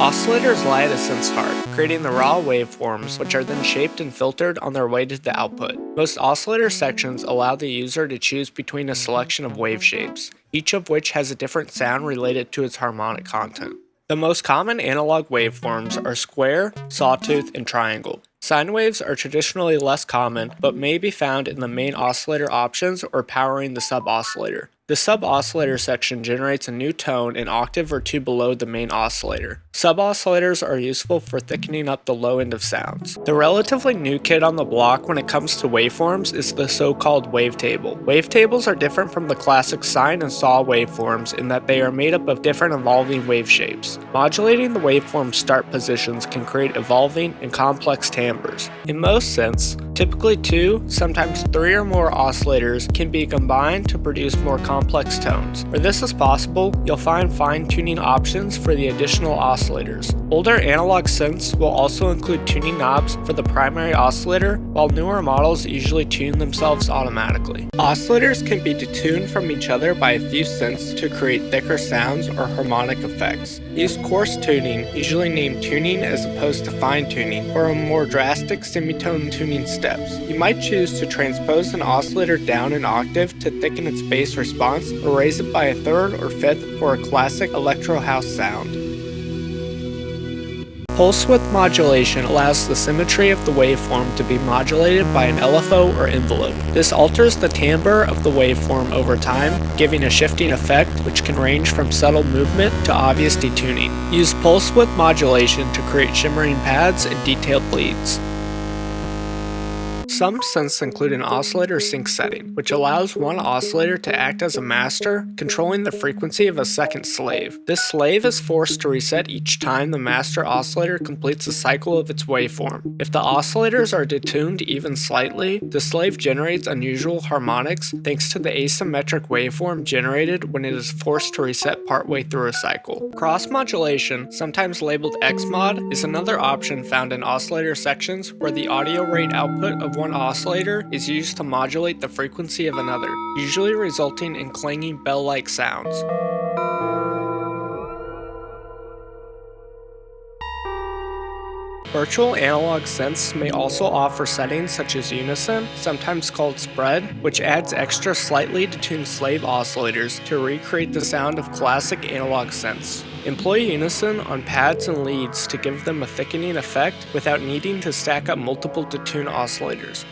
Oscillators lie at a synth's heart, creating the raw waveforms, which are then shaped and filtered on their way to the output. Most oscillator sections allow the user to choose between a selection of wave shapes, each of which has a different sound related to its harmonic content. The most common analog waveforms are square, sawtooth, and triangle. Sine waves are traditionally less common, but may be found in the main oscillator options or powering the sub-oscillator. The sub-oscillator section generates a new tone an octave or two below the main oscillator. Sub-oscillators are useful for thickening up the low end of sounds. The relatively new kid on the block when it comes to waveforms is the so-called wavetable. Wavetables are different from the classic sine and saw waveforms in that they are made up of different evolving wave shapes. Modulating the waveform start positions can create evolving and complex timbres. In most synths, typically 2, sometimes 3 or more oscillators can be combined to produce more complex tones. Where this is possible, you'll find fine-tuning options for the additional oscillators. Older analog synths will also include tuning knobs for the primary oscillator, while newer models usually tune themselves automatically. Oscillators can be detuned from each other by a few synths to create thicker sounds or harmonic effects. Use coarse tuning, usually named tuning as opposed to fine tuning, for a more drastic semitone tuning steps. You might choose to transpose an oscillator down an octave to thicken its bass response, or raise it by a third or fifth for a classic electro house sound. Pulse width modulation allows the symmetry of the waveform to be modulated by an LFO or envelope. This alters the timbre of the waveform over time, giving a shifting effect which can range from subtle movement to obvious detuning. Use pulse width modulation to create shimmering pads and detailed bleeds. Some synths include an oscillator sink setting, which allows one oscillator to act as a master, controlling the frequency of a second slave. This slave is forced to reset each time the master oscillator completes a cycle of its waveform. If the oscillators are detuned even slightly, the slave generates unusual harmonics thanks to the asymmetric waveform generated when it is forced to reset partway through a cycle. Cross-modulation, sometimes labeled X-mod, is another option found in oscillator sections where the audio rate output of one oscillator is used to modulate the frequency of another, usually resulting in clanging bell-like sounds. Virtual analog synths may also offer settings such as unison, sometimes called spread, which adds extra slightly detuned slave oscillators to recreate the sound of classic analog synths. Employ unison on pads and leads to give them a thickening effect without needing to stack up multiple detuned oscillators.